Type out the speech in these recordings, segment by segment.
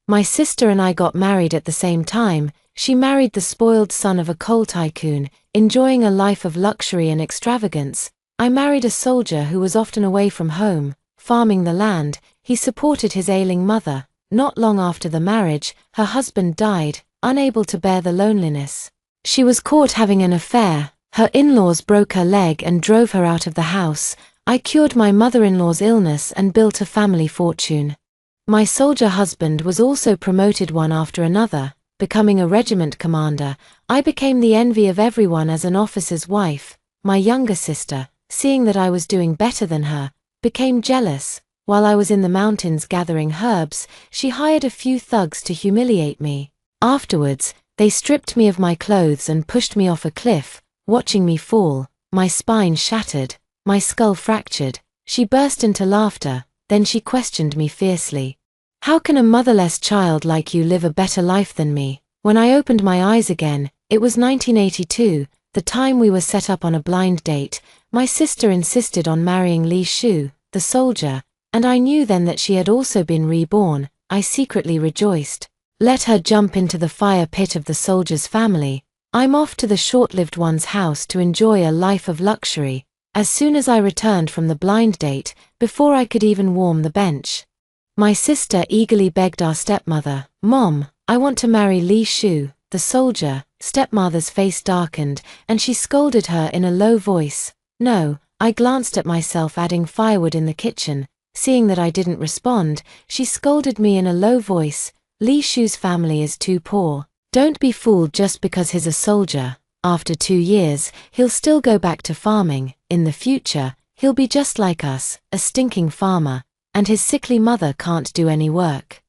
My sister and I got married at the same time. She married the spoiled son of a coal tycoon, enjoying a life of luxury and extravagance. I married a soldier who was often away from home, farming the land. He supported his ailing mother. Not long after the marriage, her husband died, unable to bear the loneliness. She was caught having an affair. Her in-laws broke her leg and drove her out of the house. I cured my mother-in-law's illness and built a family fortune. My soldier husband was also promoted one after another, becoming a regiment commander. I became the envy of everyone as an officer's wife. My younger sister, seeing that I was doing better than her, became jealous. While I was in the mountains gathering herbs, she hired a few thugs to humiliate me. Afterwards, they stripped me of my clothes and pushed me off a cliff. Watching me fall, my spine shattered, my skull fractured. She burst into laughter, then she questioned me fiercely. How can a motherless child like you live a better life than me? When I opened my eyes again, it was 1982, the time we were set up on a blind date. My sister insisted on marrying Li Shu, the soldier, and I knew then that she had also been reborn. I secretly rejoiced. Let her jump into the fire pit of the soldier's family. I'm off to the short-lived one's house to enjoy a life of luxury. As soon as I returned from the blind date, before I could even warm the bench, my sister eagerly begged our stepmother, "Mom, I want to marry Li Shu, the soldier." Stepmother's face darkened, and she scolded her in a low voice. No, I glanced at myself adding firewood in the kitchen. Seeing that I didn't respond, she scolded me in a low voice. Li Shu's family is too poor. Don't be fooled just because he's a soldier. After 2 years, he'll still go back to farming. In the future, he'll be just like us, a stinking farmer, and his sickly mother can't do any work.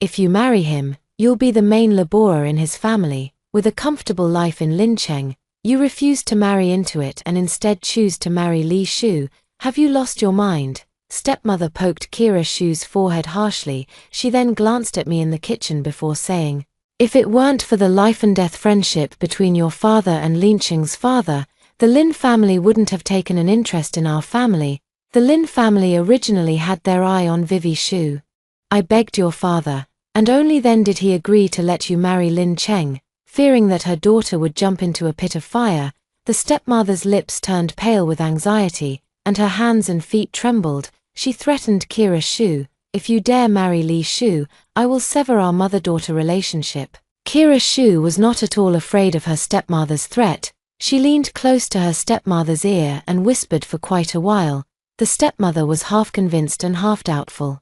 If you marry him, you'll be the main laborer in his family, with a comfortable life in Lincheng. You refuse to marry into it and instead choose to marry Li Shu. Have you lost your mind? Stepmother poked Kira Shu's forehead harshly. She then glanced at me in the kitchen before saying, "If it weren't for the life-and-death friendship between your father and Lincheng's father, the Lin family wouldn't have taken an interest in our family. The Lin family originally had their eye on Vivi Shu. I begged your father, and only then did he agree to let you marry Lin Cheng, fearing that her daughter would jump into a pit of fire." The stepmother's lips turned pale with anxiety, and her hands and feet trembled. She threatened Kira Shu, "If you dare marry Li Shu, I will sever our mother-daughter relationship." Kira Shu was not at all afraid of her stepmother's threat. She leaned close to her stepmother's ear and whispered for quite a while. The stepmother was half convinced and half doubtful.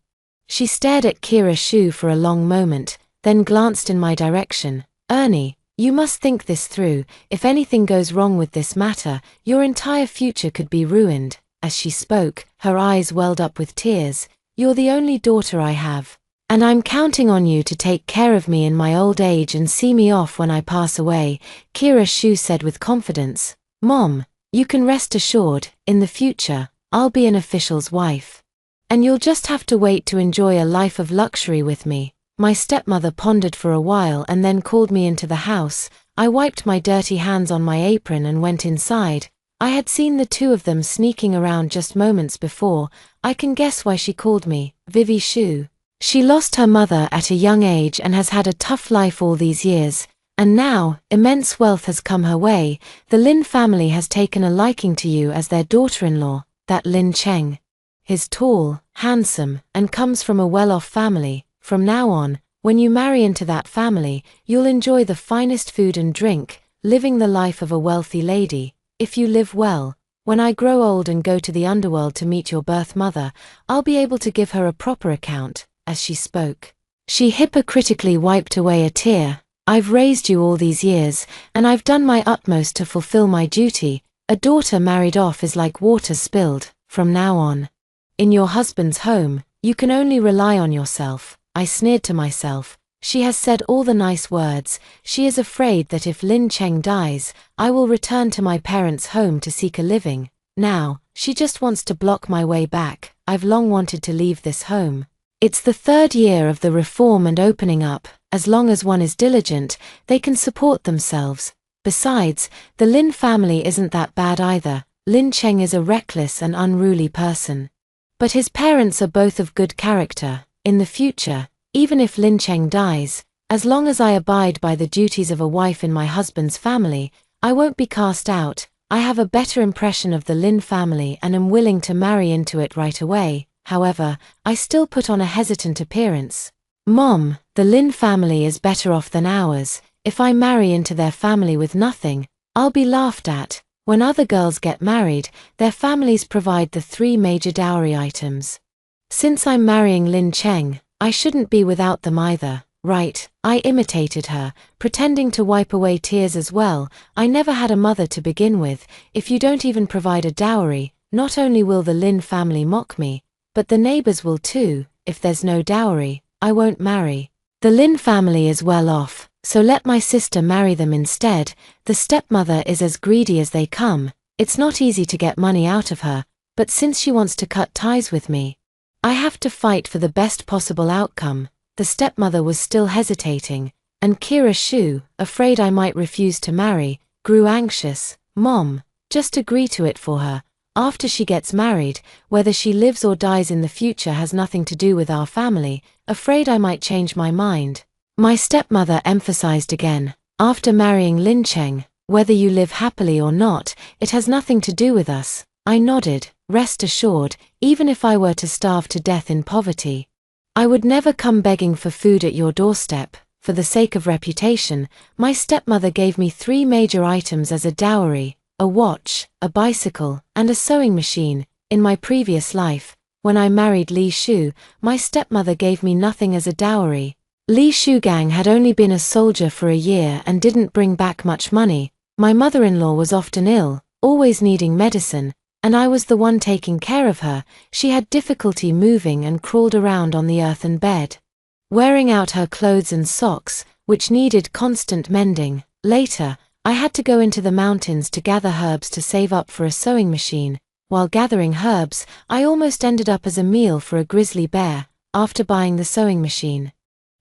She stared at Kira Shu for a long moment, then glanced in my direction. "Ernie, you must think this through. If anything goes wrong with this matter, your entire future could be ruined." As she spoke, her eyes welled up with tears. "You're the only daughter I have, and I'm counting on you to take care of me in my old age and see me off when I pass away," Kira Shu said with confidence. "Mom, you can rest assured, in the future, I'll be an official's wife. And you'll just have to wait to enjoy a life of luxury with me." My stepmother pondered for a while and then called me into the house. I wiped my dirty hands on my apron and went inside. I had seen the two of them sneaking around just moments before. I can guess why she called me Vivi Shu. She lost her mother at a young age and has had a tough life all these years, and now, immense wealth has come her way. The Lin family has taken a liking to you as their daughter-in-law, that Lin Cheng. He's tall, handsome, and comes from a well-off family. From now on, when you marry into that family, you'll enjoy the finest food and drink, living the life of a wealthy lady. If you live well, when I grow old and go to the underworld to meet your birth mother, I'll be able to give her a proper account." As she spoke, she hypocritically wiped away a tear. "I've raised you all these years, and I've done my utmost to fulfill my duty. A daughter married off is like water spilled. From now on, in your husband's home, you can only rely on yourself." I sneered to myself. She has said all the nice words. She is afraid that if Lin Cheng dies, I will return to my parents' home to seek a living. Now, she just wants to block my way back. I've long wanted to leave this home. It's the 3rd year of the reform and opening up. As long as one is diligent, they can support themselves. Besides, the Lin family isn't that bad either. Lin Cheng is a reckless and unruly person, but his parents are both of good character. In the future, Even if Lin Cheng dies, as long as I abide by the duties of a wife in my husband's family, I won't be cast out. I have a better impression of the Lin family and am willing to marry into it right away. However, I still put on a hesitant appearance. Mom, the Lin family is better off than ours. If I marry into their family with nothing, I'll be laughed at. When other girls get married, their families provide the 3 major dowry items. Since I'm marrying Lin Cheng, I shouldn't be without them either, right? I imitated her, pretending to wipe away tears as well. I never had a mother to begin with. If you don't even provide a dowry, not only will the Lin family mock me, but the neighbors will too. If there's no dowry, I won't marry. The Lin family is well off, so let my sister marry them instead. The stepmother is as greedy as they come. It's not easy to get money out of her, but since she wants to cut ties with me, I have to fight for the best possible outcome. The stepmother was still hesitating, and Kira Shu, afraid I might refuse to marry, grew anxious. Mom, just agree to it for her. After she gets married, whether she lives or dies in the future has nothing to do with our family. Afraid I might change my mind. My stepmother emphasized again, after marrying Lin Cheng, whether you live happily or not, it has nothing to do with us. I nodded. Rest assured, even if I were to starve to death in poverty, I would never come begging for food at your doorstep. For the sake of reputation, my stepmother gave me 3 major items as a dowry: a watch, a bicycle, and a sewing machine. In my previous life, when I married Li Shu, my stepmother gave me nothing as a dowry. Li Shugang had only been a soldier for a year and didn't bring back much money. My mother-in-law was often ill, always needing medicine, and I was the one taking care of her. She had difficulty moving and crawled around on the earthen bed, wearing out her clothes and socks, which needed constant mending. Later, I had to go into the mountains to gather herbs to save up for a sewing machine. While gathering herbs, I almost ended up as a meal for a grizzly bear. After buying the sewing machine,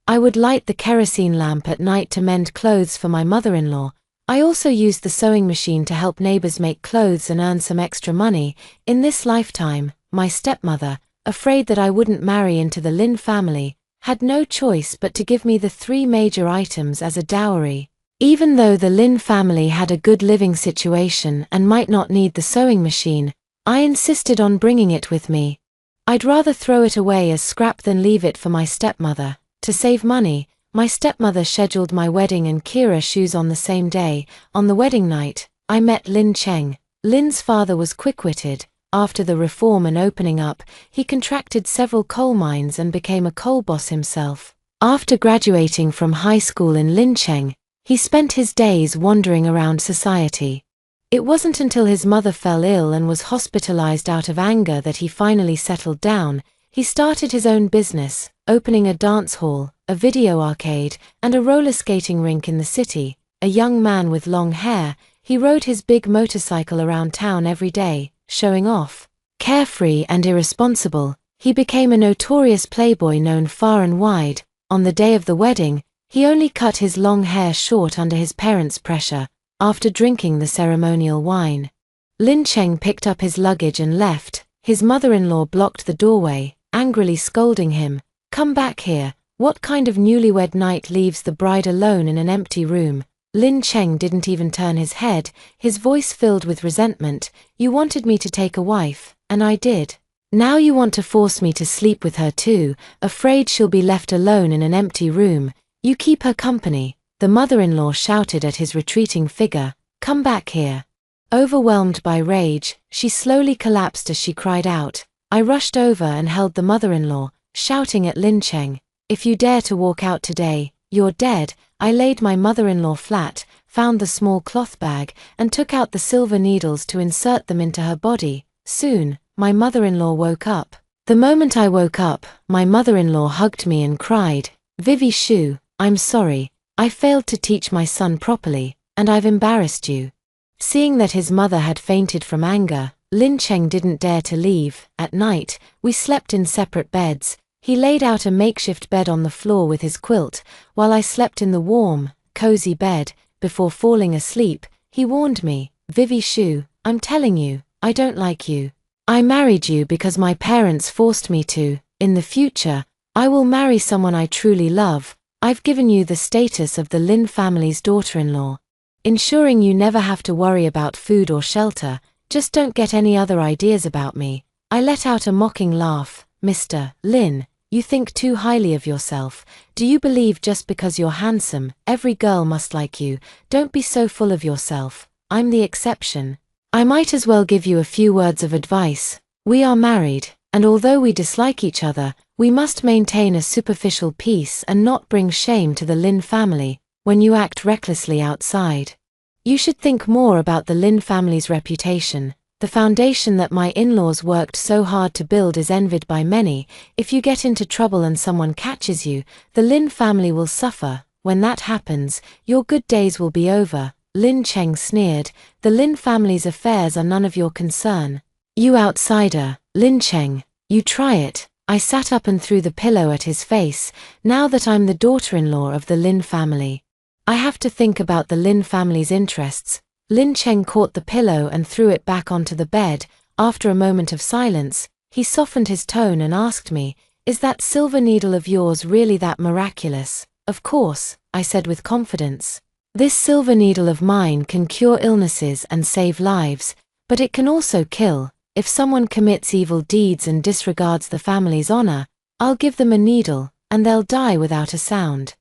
I would light the kerosene lamp at night to mend clothes for my mother-in-law. I also used the sewing machine to help neighbors make clothes and earn some extra money. In this lifetime, my stepmother, afraid that I wouldn't marry into the Lin family, had no choice but to give me the 3 major items as a dowry. Even though the Lin family had a good living situation and might not need the sewing machine, I insisted on bringing it with me. I'd rather throw it away as scrap than leave it for my stepmother. To save money, my stepmother scheduled my wedding and Kira Shu's on the same day. On the wedding night, I met Lin Cheng. Lin's father was quick-witted. After the reform and opening up, he contracted several coal mines and became a coal boss himself. After graduating from high school in Lincheng, he spent his days wandering around society. It wasn't until his mother fell ill and was hospitalized out of anger that he finally settled down. He started his own business, opening a dance hall, a video arcade, and a roller skating rink in the city. A young man with long hair, he rode his big motorcycle around town every day, showing off. Carefree and irresponsible, he became a notorious playboy known far and wide. On the day of the wedding, he only cut his long hair short under his parents' pressure, after drinking the ceremonial wine. Lin Cheng picked up his luggage and left. His mother-in-law blocked the doorway, angrily scolding him. "Come back here. What kind of newlywed knight leaves the bride alone in an empty room?" Lin Cheng didn't even turn his head, his voice filled with resentment. "You wanted me to take a wife, and I did. Now you want to force me to sleep with her too, afraid she'll be left alone in an empty room. You keep her company." The mother-in-law shouted at his retreating figure, "Come back here." Overwhelmed by rage, she slowly collapsed as she cried out. I rushed over and held the mother-in-law, shouting at Lin Cheng, "If you dare to walk out today, you're dead." I laid my mother-in-law flat, found the small cloth bag, and took out the silver needles to insert them into her body. Soon, my mother-in-law woke up. The moment I woke up, my mother-in-law hugged me and cried, "Vivi Shu, I'm sorry. I failed to teach my son properly, and I've embarrassed you." Seeing that his mother had fainted from anger, Lin Cheng didn't dare to leave. At night, we slept in separate beds. He laid out a makeshift bed on the floor with his quilt, while I slept in the warm, cozy bed. Before falling asleep, he warned me, "Vivi Shu, I'm telling you, I don't like you. I married you because my parents forced me to. In the future, I will marry someone I truly love. I've given you the status of the Lin family's daughter-in-law, ensuring you never have to worry about food or shelter. Just don't get any other ideas about me." I let out a mocking laugh. "Mr. Lin, you think too highly of yourself. Do you believe just because you're handsome, every girl must like you? Don't be so full of yourself. I'm the exception. I might as well give you a few words of advice. We are married, and although we dislike each other, we must maintain a superficial peace and not bring shame to the Lin family when you act recklessly outside. You should think more about the Lin family's reputation. The foundation that my in-laws worked so hard to build is envied by many. If you get into trouble and someone catches you, the Lin family will suffer. When that happens, your good days will be over." Lin Cheng sneered. "The Lin family's affairs are none of your concern. You outsider, Lin Cheng, you try it." I sat up and threw the pillow at his face. Now that I'm the daughter-in-law of the Lin family, I have to think about the Lin family's interests. Lin Cheng caught the pillow and threw it back onto the bed. After a moment of silence, he softened his tone and asked me, "Is that silver needle of yours really that miraculous?" "Of course," I said with confidence. "This silver needle of mine can cure illnesses and save lives, but it can also kill. If someone commits evil deeds and disregards the family's honor, I'll give them a needle, and they'll die without a sound."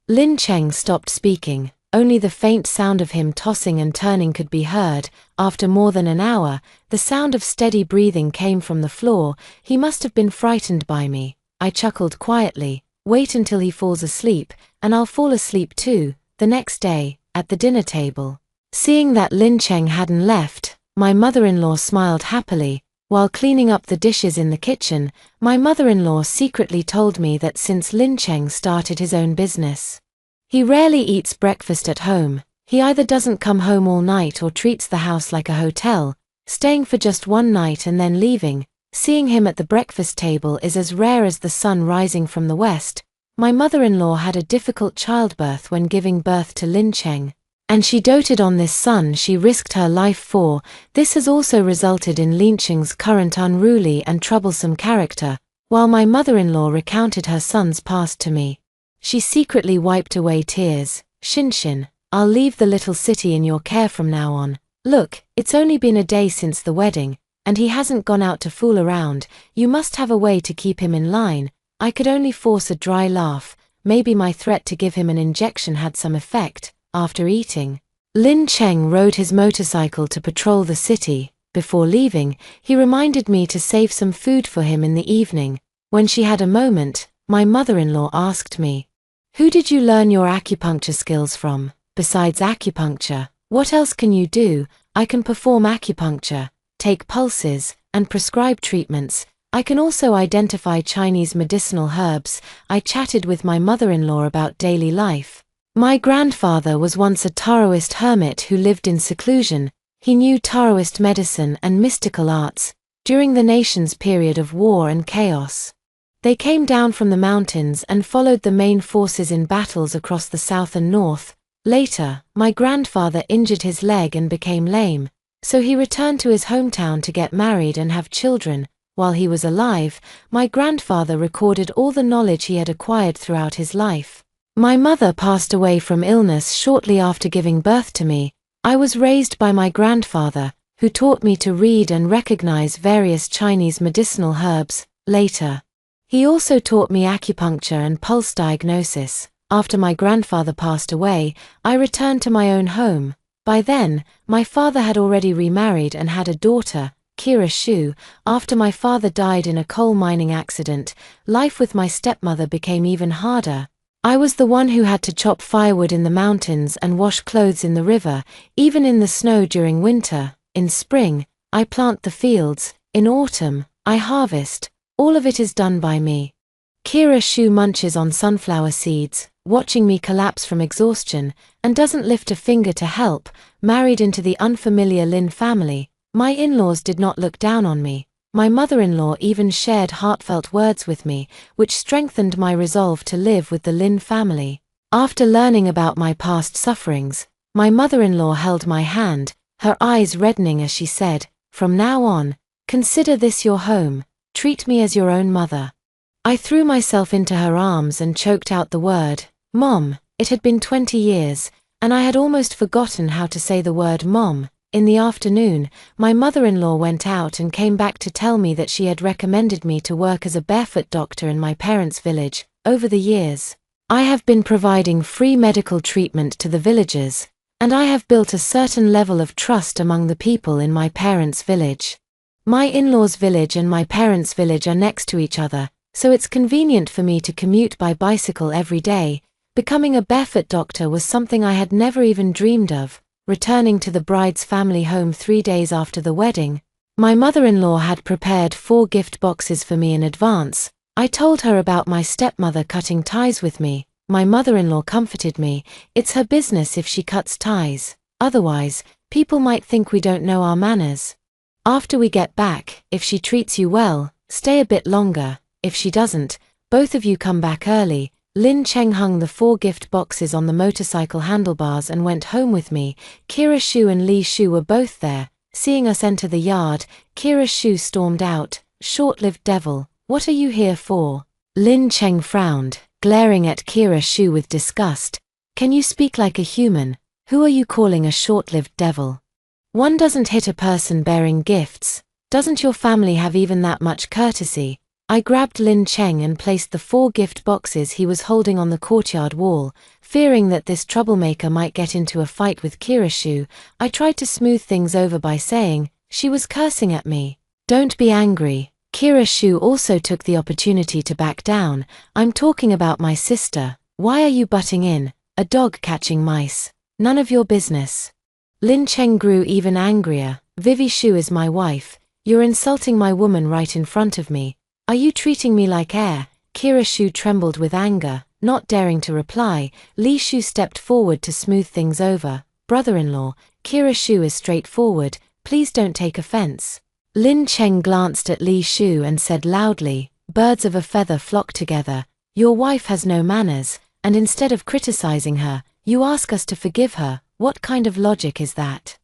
Lin Cheng stopped speaking. Only the faint sound of him tossing and turning could be heard. After more than an hour, the sound of steady breathing came from the floor. He must have been frightened by me. I chuckled quietly. "Wait until he falls asleep, and I'll fall asleep too." The next day, at the dinner table, seeing that Lin Cheng hadn't left, my mother-in-law smiled happily. While cleaning up the dishes in the kitchen, my mother-in-law secretly told me that since Lin Cheng started his own business, he rarely eats breakfast at home. He either doesn't come home all night or treats the house like a hotel, staying for just one night and then leaving. Seeing him at the breakfast table is as rare as the sun rising from the west. My mother-in-law had a difficult childbirth when giving birth to Lin Cheng, and she doted on this son she risked her life for. This has also resulted in Lin Cheng's current unruly and troublesome character. While my mother-in-law recounted her son's past to me, she secretly wiped away tears. "Shinshin, I'll leave the little city in your care from now on. Look, it's only been a day since the wedding, and he hasn't gone out to fool around. You must have a way to keep him in line." I could only force a dry laugh. Maybe my threat to give him an injection had some effect. After eating, Lin Cheng rode his motorcycle to patrol the city. Before leaving, he reminded me to save some food for him in the evening. When she had a moment, my mother-in-law asked me, "Who did you learn your acupuncture skills from? Besides acupuncture, what else can you do?" "I can perform acupuncture, take pulses, and prescribe treatments. I can also identify Chinese medicinal herbs." I chatted with my mother-in-law about daily life. My grandfather was once a Taoist hermit who lived in seclusion. He knew Taoist medicine and mystical arts. During the nation's period of war and chaos, they came down from the mountains and followed the main forces in battles across the south and north. Later, my grandfather injured his leg and became lame, so he returned to his hometown to get married and have children. While he was alive, my grandfather recorded all the knowledge he had acquired throughout his life. My mother passed away from illness shortly after giving birth to me. I was raised by my grandfather, who taught me to read and recognize various Chinese medicinal herbs. Later, he also taught me acupuncture and pulse diagnosis. After my grandfather passed away, I returned to my own home. By then, my father had already remarried and had a daughter, Kira Shu. After my father died in a coal mining accident, life with my stepmother became even harder. I was the one who had to chop firewood in the mountains and wash clothes in the river, even in the snow during winter. In spring, I plant the fields. In autumn, I harvest. All of it is done by me. Kira Shu munches on sunflower seeds, watching me collapse from exhaustion, and doesn't lift a finger to help. Married into the unfamiliar Lin family, my in-laws did not look down on me. My mother-in-law even shared heartfelt words with me, which strengthened my resolve to live with the Lin family. After learning about my past sufferings, my mother-in-law held my hand, her eyes reddening as she said, "From now on, consider this your home. Treat me as your own mother." I threw myself into her arms and choked out the word, Mom. It had been 20 years, and I had almost forgotten how to say the word Mom. In the afternoon, my mother-in-law went out and came back to tell me that she had recommended me to work as a barefoot doctor in my parents' village. Over the years, I have been providing free medical treatment to the villagers, and I have built a certain level of trust among the people in my parents' village. My in-laws' village and my parents' village are next to each other, so it's convenient for me to commute by bicycle every day. Becoming a barefoot doctor was something I had never even dreamed of. Returning to the bride's family home 3 days after the wedding, my mother-in-law had prepared 4 gift boxes for me in advance. I told her about my stepmother cutting ties with me. My mother-in-law comforted me. It's her business if she cuts ties. Otherwise, people might think we don't know our manners. After we get back, if she treats you well, stay a bit longer. If she doesn't, both of you come back early. Lin Cheng hung the 4 gift boxes on the motorcycle handlebars and went home with me. Kira Shu and Li Shu were both there. Seeing us enter the yard, Kira Shu stormed out, "Short-lived devil, what are you here for?" Lin Cheng frowned, glaring at Kira Shu with disgust. "Can you speak like a human? Who are you calling a short-lived devil? One doesn't hit a person bearing gifts. Doesn't your family have even that much courtesy?" I grabbed Lin Cheng and placed the 4 gift boxes he was holding on the courtyard wall. Fearing that this troublemaker might get into a fight with Kira Shu, I tried to smooth things over by saying, "She was cursing at me. Don't be angry." Kira Shu also took the opportunity to back down. "I'm talking about my sister. Why are you butting in? A dog catching mice. None of your business." Lin Cheng grew even angrier. "Vivi Shu is my wife. You're insulting my woman right in front of me. Are you treating me like air?" Kira Shu trembled with anger, not daring to reply. Li Shu stepped forward to smooth things over. "Brother-in-law, Kira Shu is straightforward. Please don't take offense." Lin Cheng glanced at Li Shu and said loudly, "Birds of a feather flock together. Your wife has no manners, and instead of criticizing her, you ask us to forgive her. What kind of logic is that?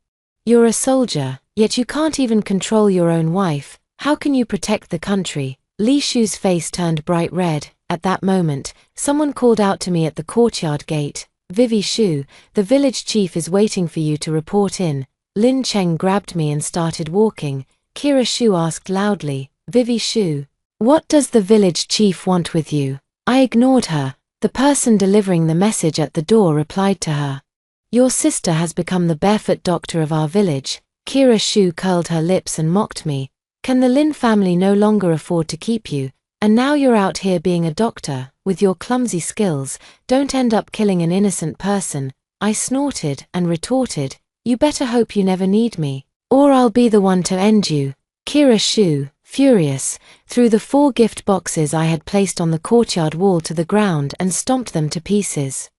You're a soldier, yet you can't even control your own wife. How can you protect the country?" Li Shu's face turned bright red. At that moment, someone called out to me at the courtyard gate, "Vivi Shu, the village chief is waiting for you to report in." Lin Cheng grabbed me and started walking. Kira Shu asked loudly, "Vivi Shu, what does the village chief want with you?" I ignored her. The person delivering the message at the door replied to her, "Your sister has become the barefoot doctor of our village." Kira Shu curled her lips and mocked me. "Can the Lin family no longer afford to keep you? And now you're out here being a doctor, with your clumsy skills, don't end up killing an innocent person." I snorted and retorted, "You better hope you never need me, or I'll be the one to end you." Kira Shu, furious, threw the 4 gift boxes I had placed on the courtyard wall to the ground and stomped them to pieces.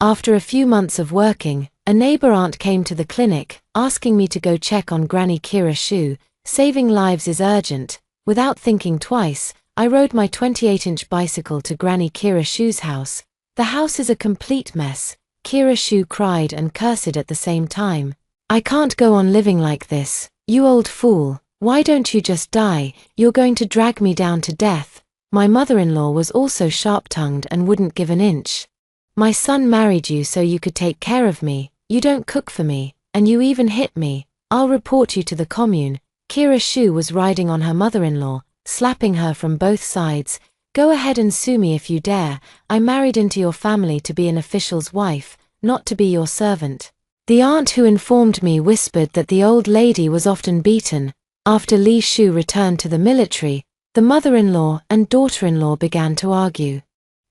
After a few months of working, a neighbor aunt came to the clinic, asking me to go check on Granny Kira Shu. Saving lives is urgent. Without thinking twice, I rode my 28-inch bicycle to Granny Kira Shu's house. The house is a complete mess. Kira Shu cried and cursed at the same time. "I can't go on living like this. You old fool. Why don't you just die? You're going to drag me down to death." My mother-in-law was also sharp-tongued and wouldn't give an inch. "My son married you so you could take care of me. You don't cook for me, and you even hit me. I'll report you to the commune." Kira Shu was riding on her mother-in-law, slapping her from both sides. "Go ahead and sue me if you dare. I married into your family to be an official's wife, not to be your servant." The aunt who informed me whispered that the old lady was often beaten. After Li Shu returned to the military, the mother-in-law and daughter-in-law began to argue.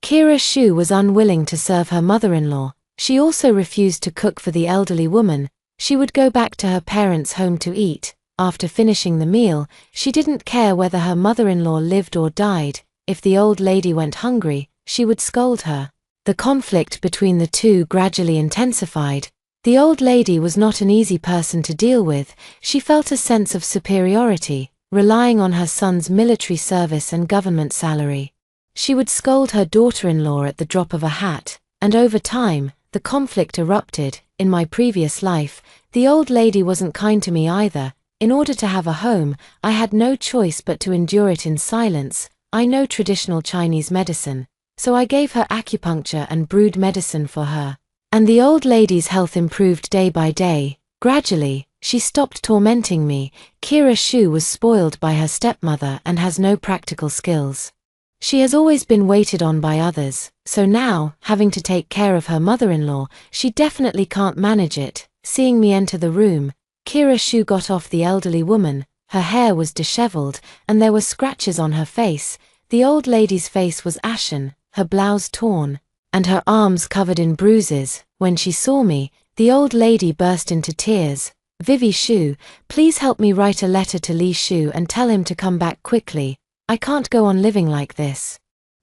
Kira Shu was unwilling to serve her mother-in-law. She also refused to cook for the elderly woman. She would go back to her parents' home to eat. After finishing the meal, she didn't care whether her mother-in-law lived or died. If the old lady went hungry, she would scold her. The conflict between the two gradually intensified. The old lady was not an easy person to deal with. She felt a sense of superiority, relying on her son's military service and government salary. She would scold her daughter-in-law at the drop of a hat, and over time, the conflict erupted. In my previous life, the old lady wasn't kind to me either. In order to have a home, I had no choice but to endure it in silence. I know traditional Chinese medicine, so I gave her acupuncture and brewed medicine for her. And the old lady's health improved day by day. Gradually, she stopped tormenting me. Kira Shu was spoiled by her stepmother and has no practical skills. She has always been waited on by others, so now, having to take care of her mother-in-law, she definitely can't manage it. Seeing me enter the room, Kira Shu got off the elderly woman. Her hair was disheveled, and there were scratches on her face. The old lady's face was ashen, her blouse torn, and her arms covered in bruises. When she saw me, the old lady burst into tears. "Vivi Shu, please help me write a letter to Li Shu and tell him to come back quickly. I can't go on living like this."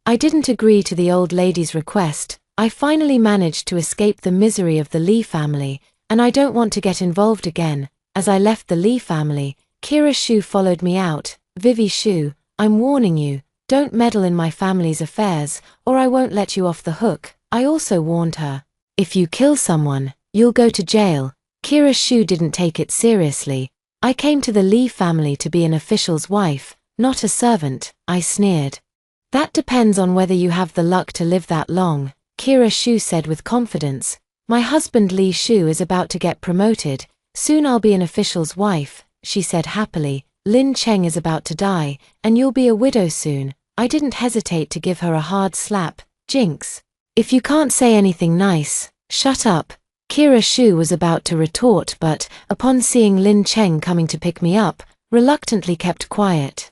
I didn't agree to the old lady's request. I finally managed to escape the misery of the Li family, and I don't want to get involved again. As I left the Li family, Kira Shu followed me out. "Vivi Shu, I'm warning you, don't meddle in my family's affairs, or I won't let you off the hook." I also warned her, "If you kill someone, you'll go to jail." Kira Shu didn't take it seriously. "I came to the Li family to be an official's wife, not a servant," I sneered. "That depends on whether you have the luck to live that long," Kira Shu said with confidence. "My husband Li Shu is about to get promoted. Soon I'll be an official's wife," she said happily. "Lin Cheng is about to die, and you'll be a widow soon." I didn't hesitate to give her a hard slap. "Jinx. If you can't say anything nice, shut up." Kira Shu was about to retort but, upon seeing Lin Cheng coming to pick me up, reluctantly kept quiet.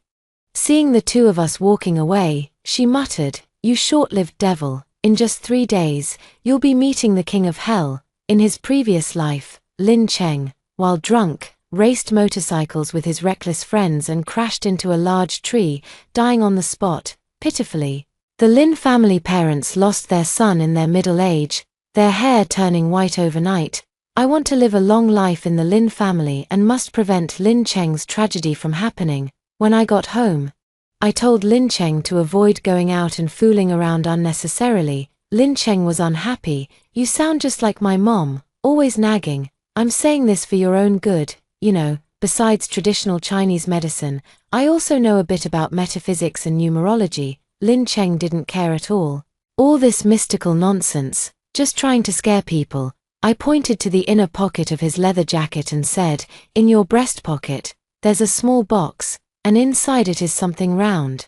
Seeing the two of us walking away, she muttered, "You short-lived devil, in just 3 days, you'll be meeting the king of hell." In his previous life, Lin Cheng, while drunk, raced motorcycles with his reckless friends and crashed into a large tree, dying on the spot, pitifully. The Lin family parents lost their son in their middle age, their hair turning white overnight. I want to live a long life in the Lin family and must prevent Lin Cheng's tragedy from happening. When I got home, I told Lin Cheng to avoid going out and fooling around unnecessarily. Lin Cheng was unhappy. "You sound just like my mom, always nagging." "I'm saying this for your own good, you know. Besides traditional Chinese medicine, I also know a bit about metaphysics and numerology." Lin Cheng didn't care at all. "All this mystical nonsense, just trying to scare people." I pointed to the inner pocket of his leather jacket and said, "In your breast pocket, there's a small box, and inside it is something round.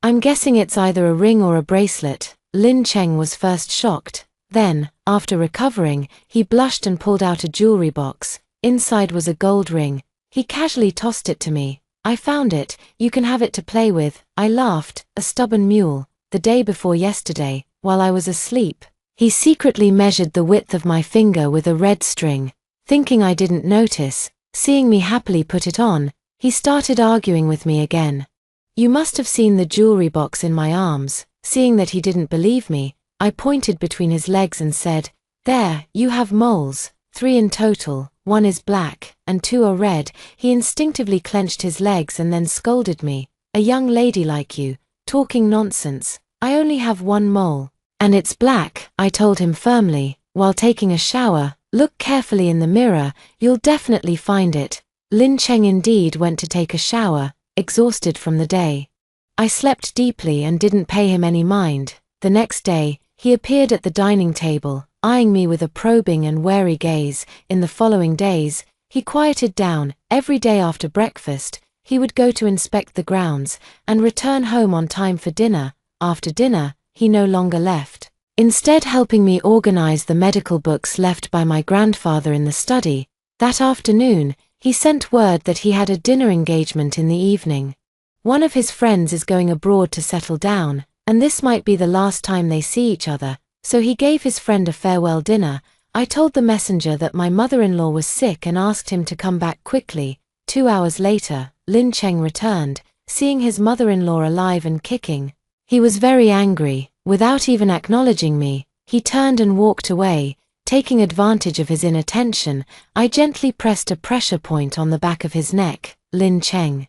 I'm guessing it's either a ring or a bracelet." Lin Cheng was first shocked. Then, after recovering, he blushed and pulled out a jewelry box. Inside was a gold ring. He casually tossed it to me. "I found it, you can have it to play with." I laughed. "A stubborn mule." The day before yesterday, while I was asleep, he secretly measured the width of my finger with a red string. Thinking I didn't notice, seeing me happily put it on, he started arguing with me again. "You must have seen the jewelry box in my arms." Seeing that he didn't believe me, I pointed between his legs and said, "There, you have moles, 3 in total, 1 is black, and 2 are red." He instinctively clenched his legs and then scolded me. "A young lady like you, talking nonsense. I only have 1 mole, and it's black," I told him firmly. "While taking a shower, look carefully in the mirror, you'll definitely find it." Lin Cheng indeed went to take a shower, exhausted from the day. I slept deeply and didn't pay him any mind. The next day, he appeared at the dining table, eyeing me with a probing and wary gaze. In the following days, he quieted down. Every day after breakfast, he would go to inspect the grounds, and return home on time for dinner. After dinner, he no longer left. Instead helping me organize the medical books left by my grandfather in the study. That afternoon, he sent word that he had a dinner engagement in the evening. One of his friends is going abroad to settle down, and this might be the last time they see each other, so he gave his friend a farewell dinner. I told the messenger that my mother-in-law was sick and asked him to come back quickly. 2 hours later, Lin Cheng returned, seeing his mother-in-law alive and kicking. He was very angry. Without even acknowledging me, he turned and walked away. Taking advantage of his inattention, I gently pressed a pressure point on the back of his neck. Lin Cheng,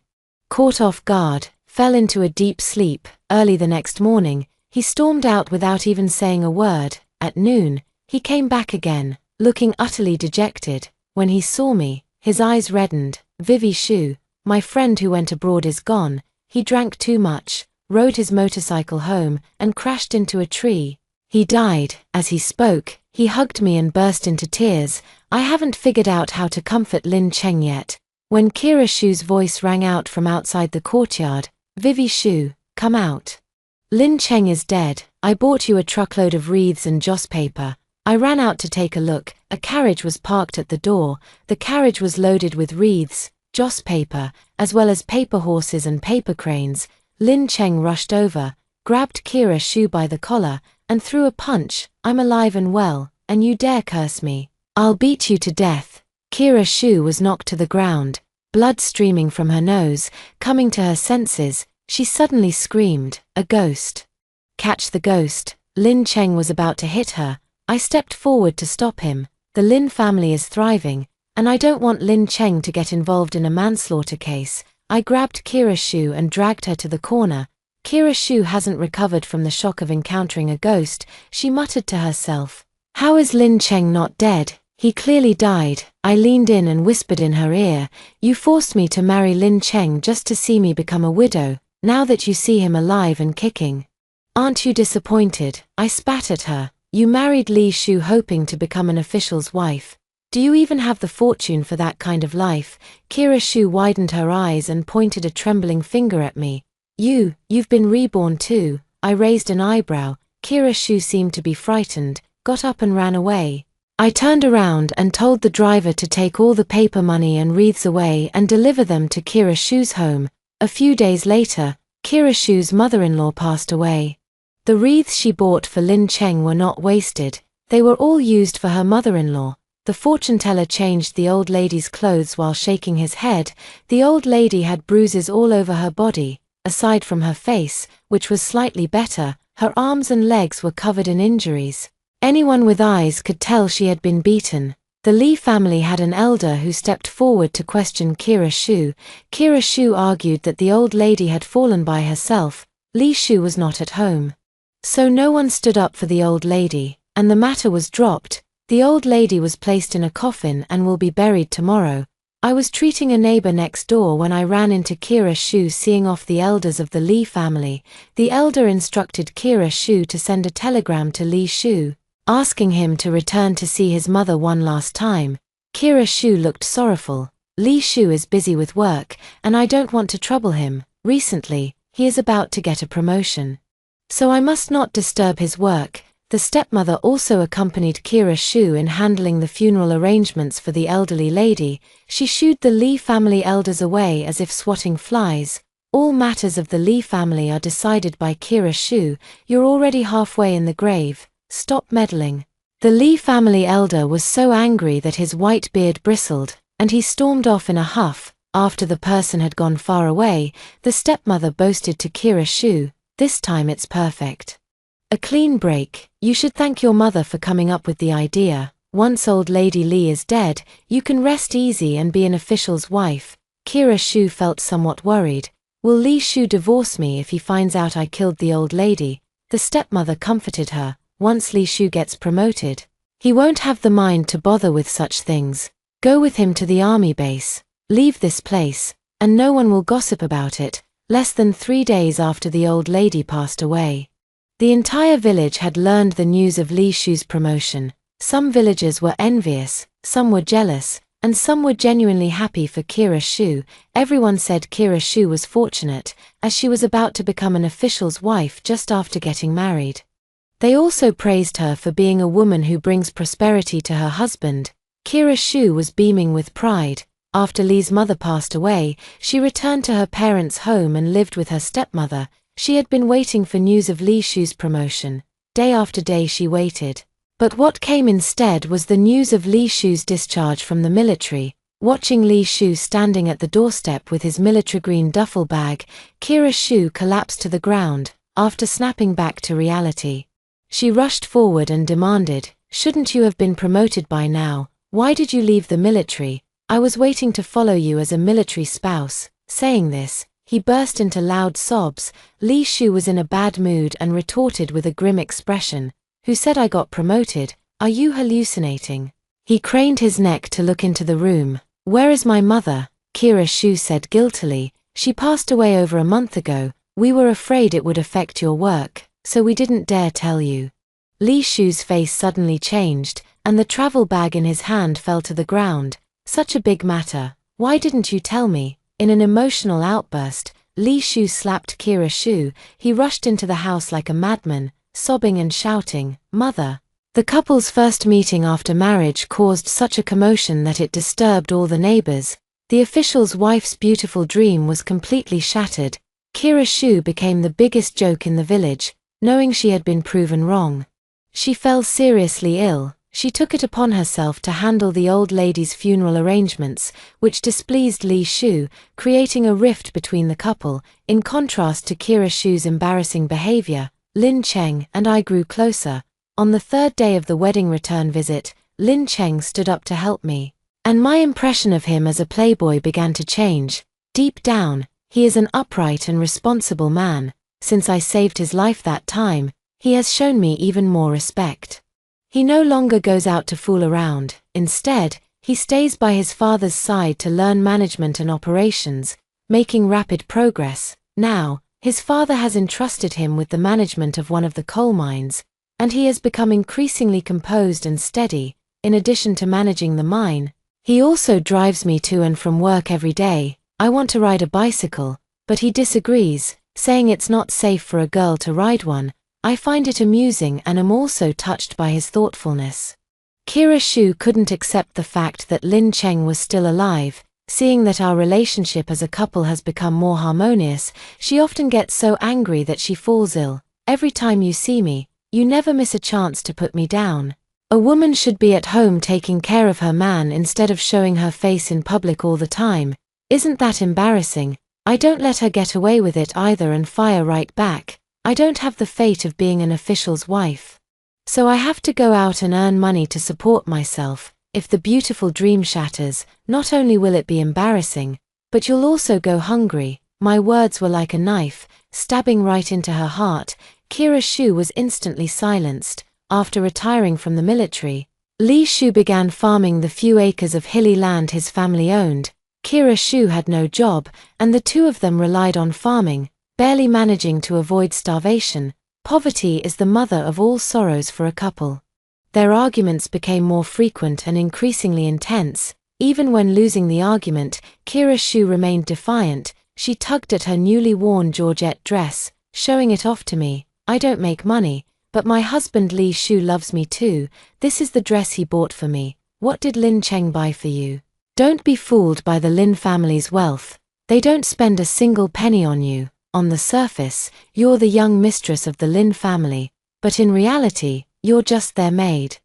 caught off guard, fell into a deep sleep. Early the next morning, he stormed out without even saying a word. At noon, he came back again, looking utterly dejected. When he saw me, his eyes reddened. "Vivi Shu, my friend who went abroad is gone. He drank too much. rode his motorcycle home, and crashed into a tree. He died. As he spoke, he hugged me and burst into tears. I haven't figured out how to comfort Lin Cheng yet. When Kira Shu's voice rang out from outside the courtyard, "Vivi Shu, come out. Lin Cheng is dead. I bought you a truckload of wreaths and joss paper." I ran out to take a look. A carriage was parked at the door. The carriage was loaded with wreaths, joss paper, as well as paper horses and paper cranes. Lin Cheng rushed over, grabbed Kira Shu by the collar, and threw a punch. "I'm alive and well, and you dare curse me. I'll beat you to death." Kira Shu was knocked to the ground, blood streaming from her nose. Coming to her senses, she suddenly screamed, "A ghost! Catch the ghost!" Lin Cheng was about to hit her. I stepped forward to stop him. The Lin family is thriving, and I don't want Lin Cheng to get involved in a manslaughter case. I grabbed Kira Shu and dragged her to the corner. Kira Shu hasn't recovered from the shock of encountering a ghost. She muttered to herself, "How is Lin Cheng not dead? He clearly died." I leaned in and whispered in her ear, "You forced me to marry Lin Cheng just to see me become a widow. Now that you see him alive and kicking, aren't you disappointed?" I spat at her. "You married Li Shu hoping to become an official's wife. Do you even have the fortune for that kind of life?" Kira Shu widened her eyes and pointed a trembling finger at me. You've been reborn too." I raised an eyebrow. Kira Shu seemed to be frightened, got up and ran away. I turned around and told the driver to take all the paper money and wreaths away and deliver them to Kira Shu's home. A few days later, Kira Shu's mother-in-law passed away. The wreaths she bought for Lin Cheng were not wasted. They were all used for her mother-in-law. The fortune teller changed the old lady's clothes while shaking his head. The old lady had bruises all over her body. Aside from her face, which was slightly better, her arms and legs were covered in injuries. Anyone with eyes could tell she had been beaten. The Li family had an elder who stepped forward to question Kira Shu. Kira Shu argued that the old lady had fallen by herself. Li Shu was not at home. So no one stood up for the old lady, and the matter was dropped. The old lady was placed in a coffin and will be buried tomorrow. I was treating a neighbor next door when I ran into Kira Shu seeing off the elders of the Li family. The elder instructed Kira Shu to send a telegram to Li Shu, asking him to return to see his mother one last time. Kira Shu looked sorrowful. "Li Shu is busy with work, and I don't want to trouble him. Recently, he is about to get a promotion, so I must not disturb his work." The stepmother also accompanied Kira Shu in handling the funeral arrangements for the elderly lady. She shooed the Li family elders away as if swatting flies. "All matters of the Li family are decided by Kira Shu. You're already halfway in the grave. Stop meddling." The Li family elder was so angry that his white beard bristled, and he stormed off in a huff. After the person had gone far away, the stepmother boasted to Kira Shu, "This time it's perfect. A clean break. You should thank your mother for coming up with the idea. Once old lady Li is dead, you can rest easy and be an official's wife." Kira Shu felt somewhat worried. "Will Li Shu divorce me if he finds out I killed the old lady?" The stepmother comforted her. "Once Li Shu gets promoted, he won't have the mind to bother with such things. Go with him to the army base. Leave this place, and no one will gossip about it." Less than 3 days after the old lady passed away, the entire village had learned the news of Li Shu's promotion. Some villagers were envious, some were jealous, and some were genuinely happy for Kira Shu. Everyone said Kira Shu was fortunate, as she was about to become an official's wife just after getting married. They also praised her for being a woman who brings prosperity to her husband. Kira Shu was beaming with pride. After Li's mother passed away, she returned to her parents' home and lived with her stepmother. She had been waiting for news of Li Shu's promotion. Day after day she waited. But what came instead was the news of Li Shu's discharge from the military. Watching Li Shu standing at the doorstep with his military green duffel bag, Kira Shu collapsed to the ground, after snapping back to reality. She rushed forward and demanded, "Shouldn't you have been promoted by now? Why did you leave the military? I was waiting to follow you as a military spouse." Saying this, he burst into loud sobs. Li Shu was in a bad mood and retorted with a grim expression, "Who said I got promoted? Are you hallucinating?" He craned his neck to look into the room. "Where is my mother?" Kira Shu said guiltily. "She passed away over a month ago. We were afraid it would affect your work, so we didn't dare tell you." Li Shu's face suddenly changed, and the travel bag in his hand fell to the ground. "Such a big matter. Why didn't you tell me?" In an emotional outburst, Li Shu slapped Kira Shu. He rushed into the house like a madman, sobbing and shouting, "Mother!" The couple's first meeting after marriage caused such a commotion that it disturbed all the neighbors. The official's wife's beautiful dream was completely shattered. Kira Shu became the biggest joke in the village, knowing she had been proven wrong. She fell seriously ill. She took it upon herself to handle the old lady's funeral arrangements, which displeased Li Shu, creating a rift between the couple. In contrast to Kira Shu's embarrassing behavior, Lin Cheng and I grew closer. On the third day of the wedding return visit, Lin Cheng stood up to help me, and my impression of him as a playboy began to change. Deep down, he is an upright and responsible man. Since I saved his life that time, he has shown me even more respect. He no longer goes out to fool around. Instead, he stays by his father's side to learn management and operations, making rapid progress. Now, his father has entrusted him with the management of one of the coal mines, and he has become increasingly composed and steady. In addition to managing the mine, he also drives me to and from work every day. I want to ride a bicycle, but he disagrees, saying it's not safe for a girl to ride one. I find it amusing and am also touched by his thoughtfulness. Kira Shu couldn't accept the fact that Lin Cheng was still alive. Seeing that our relationship as a couple has become more harmonious, she often gets so angry that she falls ill. "Every time you see me, you never miss a chance to put me down. A woman should be at home taking care of her man instead of showing her face in public all the time. Isn't that embarrassing?" I don't let her get away with it either and fire right back. I don't have the fate of being an official's wife. So I have to go out and earn money to support myself. If the beautiful dream shatters, not only will it be embarrassing, but you'll also go hungry. My words were like a knife, stabbing right into her heart. Kira Shu was instantly silenced. After retiring from the military, Li Shu began farming the few acres of hilly land his family owned. Kira Shu had no job, and the two of them relied on farming, barely managing to avoid starvation. Poverty is the mother of all sorrows for a couple. Their arguments became more frequent and increasingly intense. Even when losing the argument, Kira Shu remained defiant. She tugged at her newly worn Georgette dress, showing it off to me. "I don't make money, but my husband Li Shu loves me too. This is the dress he bought for me. What did Lin Cheng buy for you?" Don't be fooled by the Lin family's wealth. They don't spend a single penny on you. On the surface, you're the young mistress of the Lin family, but in reality, you're just their maid.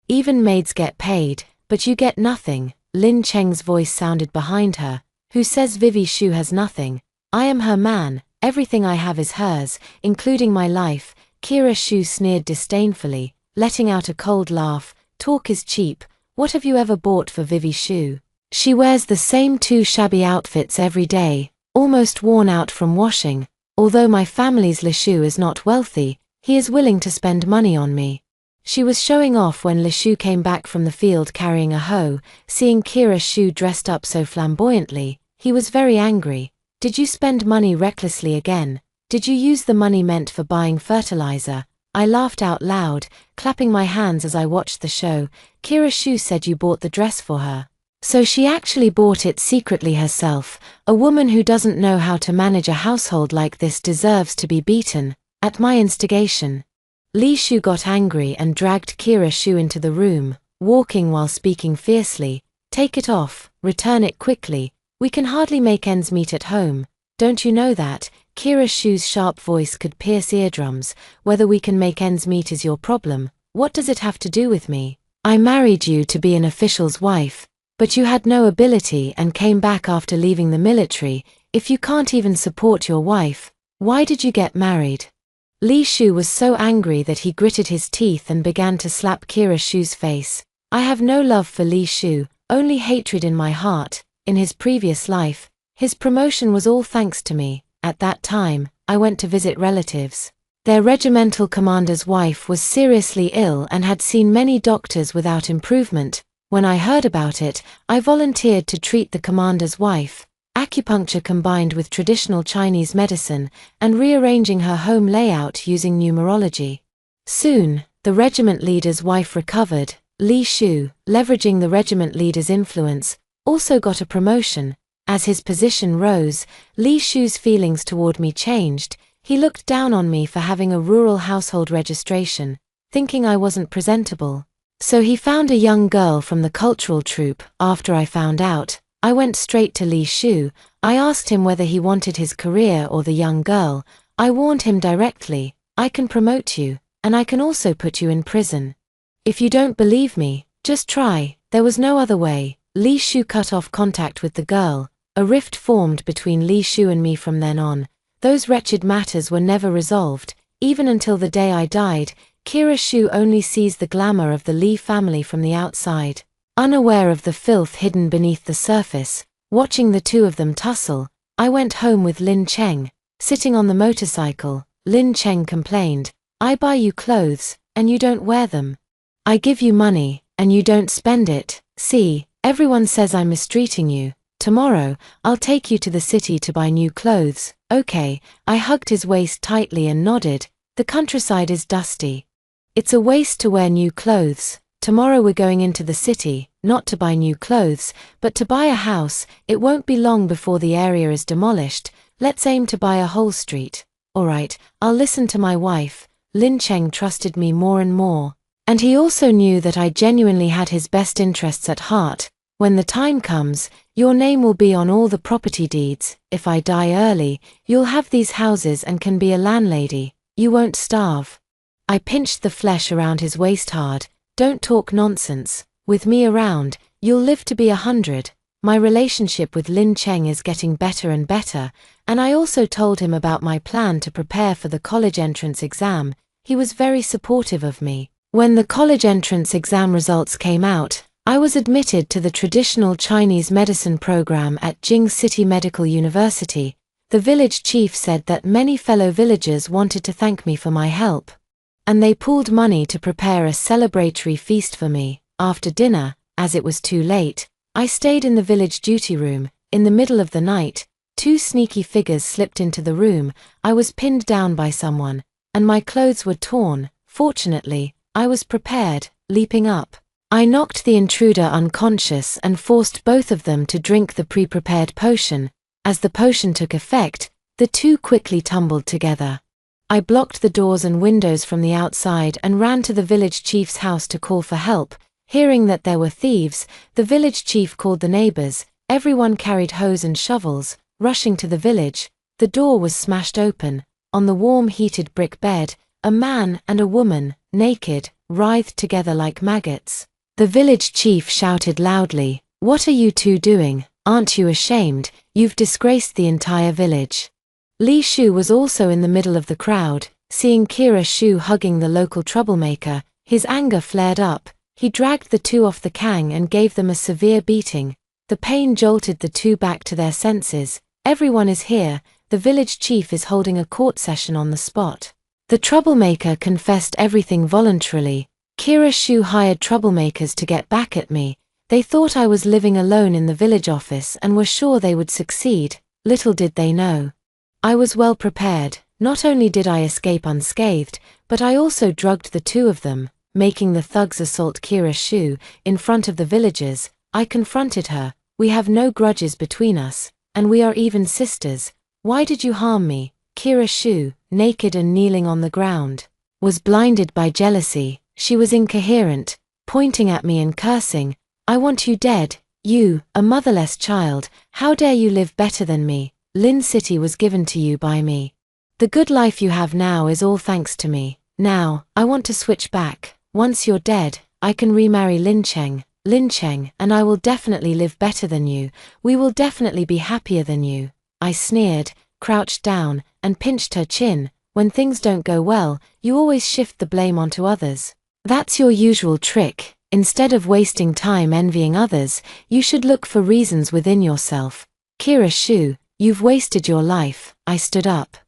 Even maids get paid, but you get nothing. Lin Cheng's voice sounded behind her. "Who says Vivi Shu has nothing? I am her man. Everything I have is hers, including my life." Kira Shu sneered disdainfully, letting out a cold laugh. "Talk is cheap. What have you ever bought for Vivi Shu? She wears the same two shabby outfits every day, almost worn out from washing. Although my family's Li Shu is not wealthy, he is willing to spend money on me." She was showing off when Li Shu came back from the field carrying a hoe. Seeing Kira Shu dressed up so flamboyantly, he was very angry. "Did you spend money recklessly again? Did you use the money meant for buying fertilizer?" I laughed out loud, clapping my hands as I watched the show. "Kira Shu said you bought the dress for her. So she actually bought it secretly herself. A woman who doesn't know how to manage a household like this deserves to be beaten." At my instigation, Li Shu got angry and dragged Kira Shu into the room, walking while speaking fiercely. "Take it off, return it quickly. We can hardly make ends meet at home. Don't you know that?" Kira Shu's sharp voice could pierce eardrums. "Whether we can make ends meet is your problem. What does it have to do with me? I married you to be an official's wife, but you had no ability and came back after leaving the military. If you can't even support your wife, why did you get married?" Li Shu was so angry that he gritted his teeth and began to slap Kira Shu's face. "I have no love for Li Shu, only hatred in my heart. In his previous life, his promotion was all thanks to me. At that time, I went to visit relatives. Their regimental commander's wife was seriously ill and had seen many doctors without improvement. When I heard about it, I volunteered to treat the commander's wife. acupuncture combined with traditional Chinese medicine, and rearranging her home layout using numerology. Soon, the regiment leader's wife recovered. Li Shu, leveraging the regiment leader's influence, also got a promotion. As his position rose, Li Shu's feelings toward me changed. He looked down on me for having a rural household registration, thinking I wasn't presentable. So he found a young girl from the cultural troupe. After I found out, I went straight to Li Shu. I asked him whether he wanted his career or the young girl. I warned him directly, I can promote you, and I can also put you in prison. If you don't believe me, just try. There was no other way. Li Shu cut off contact with the girl. A rift formed between Li Shu and me from then on. Those wretched matters were never resolved, even until the day I died. Kira Shu only sees the glamour of the Li family from the outside, unaware of the filth hidden beneath the surface. Watching the two of them tussle, I went home with Lin Cheng. Sitting on the motorcycle, Lin Cheng complained, I buy you clothes, and you don't wear them. I give you money, and you don't spend it. See, everyone says I'm mistreating you. Tomorrow, I'll take you to the city to buy new clothes. Okay, I hugged his waist tightly and nodded. The countryside is dusty. It's a waste to wear new clothes. Tomorrow we're going into the city, not to buy new clothes, but to buy a house. It won't be long before the area is demolished. Let's aim to buy a whole street. Alright, I'll listen to my wife. Lin Cheng trusted me more and more. And he also knew that I genuinely had his best interests at heart. When the time comes, your name will be on all the property deeds. If I die early, you'll have these houses and can be a landlady. You won't starve. I pinched the flesh around his waist hard. Don't talk nonsense. With me around, you'll live to be 100. My relationship with Lin Cheng is getting better and better, and I also told him about my plan to prepare for the college entrance exam. He was very supportive of me. When the college entrance exam results came out, I was admitted to the traditional Chinese medicine program at Jing City Medical University. The village chief said that many fellow villagers wanted to thank me for my help, and they pooled money to prepare a celebratory feast for me. After dinner, as it was too late, I stayed in the village duty room. In the middle of the night, two sneaky figures slipped into the room. I was pinned down by someone, and my clothes were torn. Fortunately, I was prepared. Leaping up, I knocked the intruder unconscious and forced both of them to drink the pre-prepared potion. As the potion took effect, the two quickly tumbled together. I blocked the doors and windows from the outside and ran to the village chief's house to call for help. Hearing that there were thieves, the village chief called the neighbors. Everyone carried hoes and shovels. Rushing to the village, the door was smashed open. On the warm heated brick bed, a man and a woman, naked, writhed together like maggots. The village chief shouted loudly, "What are you two doing? Aren't you ashamed? You've disgraced the entire village." Li Shu was also in the middle of the crowd. Seeing Kira Shu hugging the local troublemaker, his anger flared up. He dragged the two off the kang and gave them a severe beating. The pain jolted the two back to their senses. Everyone is here. The village chief is holding a court session on the spot. The troublemaker confessed everything voluntarily. Kira Shu hired troublemakers to get back at me. They thought I was living alone in the village office and were sure they would succeed. Little did they know, I was well prepared. Not only did I escape unscathed, but I also drugged the two of them, making the thugs assault Kira Shu in front of the villagers. I confronted her. "We have no grudges between us, and we are even sisters. Why did you harm me?" Kira Shu, naked and kneeling on the ground, was blinded by jealousy. She was incoherent, pointing at me and cursing. "I want you dead. You, a motherless child. How dare you live better than me? Lin City was given to you by me. The good life you have now is all thanks to me. Now, I want to switch back. Once you're dead, I can remarry Lin Cheng, and I will definitely live better than you. We will definitely be happier than you." I sneered, crouched down, and pinched her chin. "When things don't go well, you always shift the blame onto others. That's your usual trick. Instead of wasting time envying others, you should look for reasons within yourself. Kira Shu, you've wasted your life." I stood up,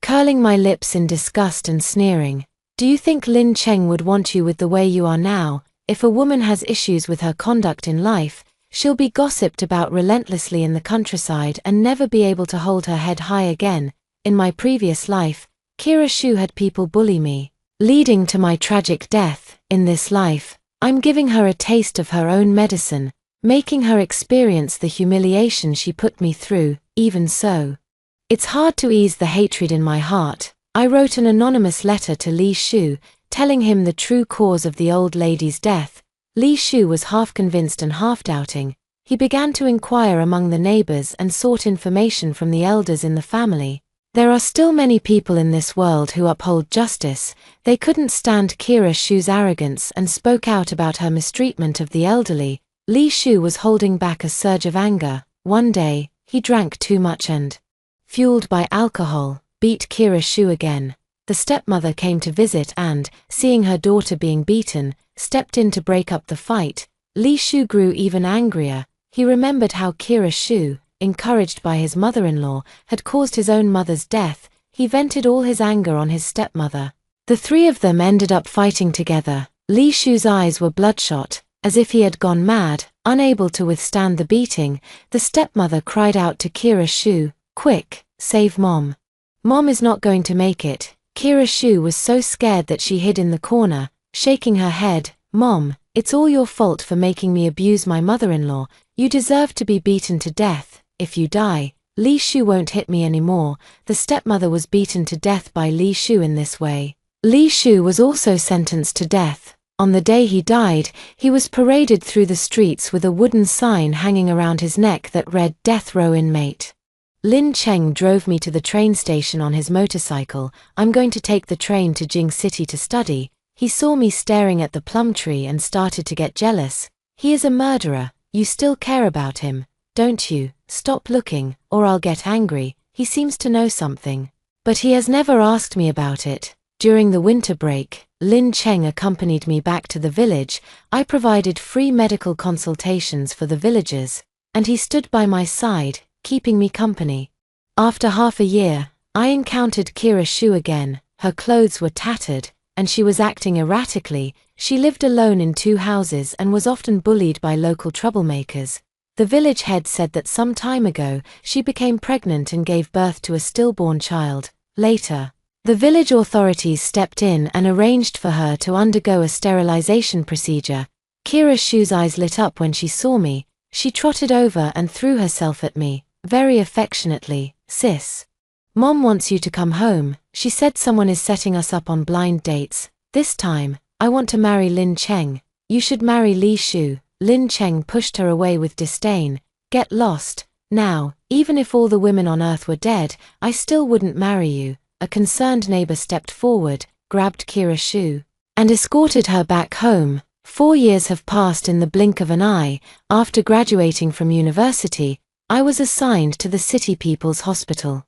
curling my lips in disgust and sneering. "Do you think Lin Cheng would want you with the way you are now? If a woman has issues with her conduct in life, She'll be gossiped about relentlessly in the countryside and never be able to hold her head high again. In my previous life, Kira Shu had people bully me, leading to my tragic death. In this life, I'm giving her a taste of her own medicine, making her experience the humiliation she put me through. Even so, it's hard to ease the hatred in my heart. I wrote an anonymous letter to Li Shu, telling him the true cause of the old lady's death. Li Shu was half convinced and half doubting. He began to inquire among the neighbors and sought information from the elders in the family. There are still many people in this world who uphold justice. They couldn't stand Kira Shu's arrogance and spoke out about her mistreatment of the elderly. Li Shu was holding back a surge of anger. One day, he drank too much and, fueled by alcohol, beat Kira Shu again. The stepmother came to visit and, seeing her daughter being beaten, stepped in to break up the fight. Li Shu grew even angrier. He remembered how Kira Shu, encouraged by his mother-in-law, had caused his own mother's death. He vented all his anger on his stepmother. The three of them ended up fighting together. Li Shu's eyes were bloodshot, as if he had gone mad. Unable to withstand the beating, the stepmother cried out to Kira Shu, "Quick, save Mom. Mom is not going to make it." Kira Shu was so scared that she hid in the corner, shaking her head. "Mom, it's all your fault for making me abuse my mother-in-law. You deserve to be beaten to death. If you die, Li Shu won't hit me anymore." The stepmother was beaten to death by Li Shu in this way. Li Shu was also sentenced to death. On the day he died, he was paraded through the streets with a wooden sign hanging around his neck that read "Death Row Inmate." Lin Cheng drove me to the train station on his motorcycle. I'm going to take the train to Jing City to study. He saw me staring at the plum tree and started to get jealous. "He is a murderer. You still care about him, don't you? Stop looking, or I'll get angry. He seems to know something. But he has never asked me about it." During the winter break, Lin Cheng accompanied me back to the village. I provided free medical consultations for the villagers, and he stood by my side, keeping me company. After half a year, I encountered Kira Shu again. Her clothes were tattered, and she was acting erratically. She lived alone in 2 houses and was often bullied by local troublemakers. The village head said that some time ago, she became pregnant and gave birth to a stillborn child. Later, the village authorities stepped in and arranged for her to undergo a sterilization procedure. Kira Shu's eyes lit up when she saw me. She trotted over and threw herself at me, very affectionately. "Sis, Mom wants you to come home. She said someone is setting us up on blind dates. This time, I want to marry Lin Cheng. You should marry Li Shu." Lin Cheng pushed her away with disdain. "Get lost. Now, even if all the women on earth were dead, I still wouldn't marry you." A concerned neighbor stepped forward, grabbed Kira Shu, and escorted her back home. 4 years have passed in the blink of an eye. After graduating from university, I was assigned to the City People's Hospital.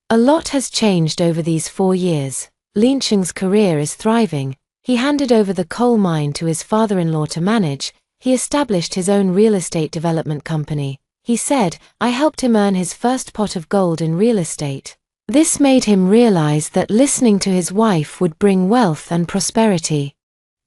A lot has changed over these 4 years. Lin Cheng's career is thriving. He handed over the coal mine to his father-in-law to manage. He established his own real estate development company. He said, "I helped him earn his first pot of gold in real estate." This made him realize that listening to his wife would bring wealth and prosperity.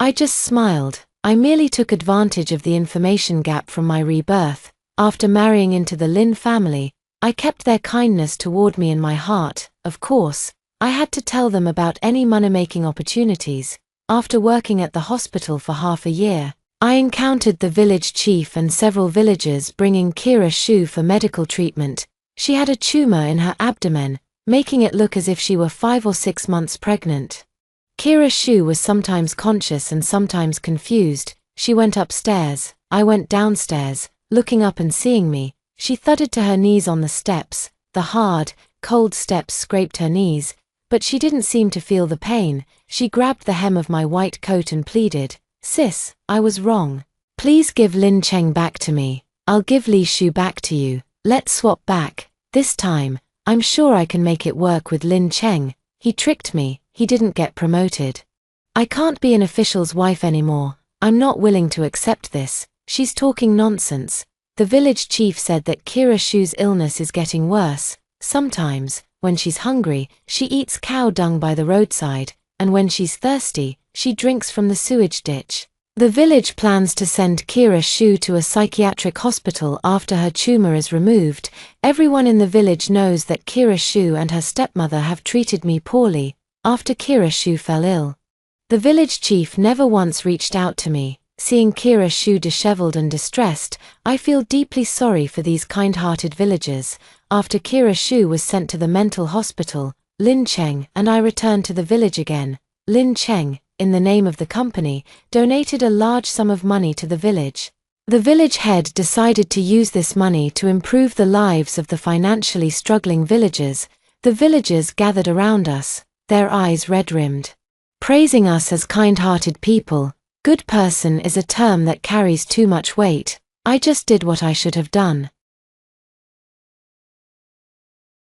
I just smiled. I merely took advantage of the information gap from my rebirth. After marrying into the Lin family, I kept their kindness toward me in my heart. Of course, I had to tell them about any money-making opportunities. After working at the hospital for half a year, I encountered the village chief and several villagers bringing Kira Shu for medical treatment. She had a tumor in her abdomen, making it look as if she were 5 or 6 months pregnant. Kira Shu was sometimes conscious and sometimes confused. She went upstairs. I went downstairs. Looking up and seeing me, she thudded to her knees on the steps. The hard, cold steps scraped her knees, but she didn't seem to feel the pain. She grabbed the hem of my white coat and pleaded, "Sis, I was wrong. Please give Lin Cheng back to me. I'll give Li Shu back to you. Let's swap back. This time, I'm sure I can make it work with Lin Cheng. He tricked me. He didn't get promoted. I can't be an official's wife anymore. I'm not willing to accept this. She's talking nonsense." The village chief said that Kira Shu's illness is getting worse. Sometimes, when she's hungry, she eats cow dung by the roadside, and when she's thirsty, she drinks from the sewage ditch. The village plans to send Kira Shu to a psychiatric hospital after her tumor is removed. Everyone in the village knows that Kira Shu and her stepmother have treated me poorly after Kira Shu fell ill. The village chief never once reached out to me. Seeing Kira Shu disheveled and distressed, I feel deeply sorry for these kind-hearted villagers. After Kira Shu was sent to the mental hospital, Lin Cheng and I returned to the village again. Lin Cheng, in the name of the company, donated a large sum of money to the village. The village head decided to use this money to improve the lives of the financially struggling villagers. The villagers gathered around us, their eyes red-rimmed, praising us as kind-hearted people. Good person is a term that carries too much weight. I just did what I should have done.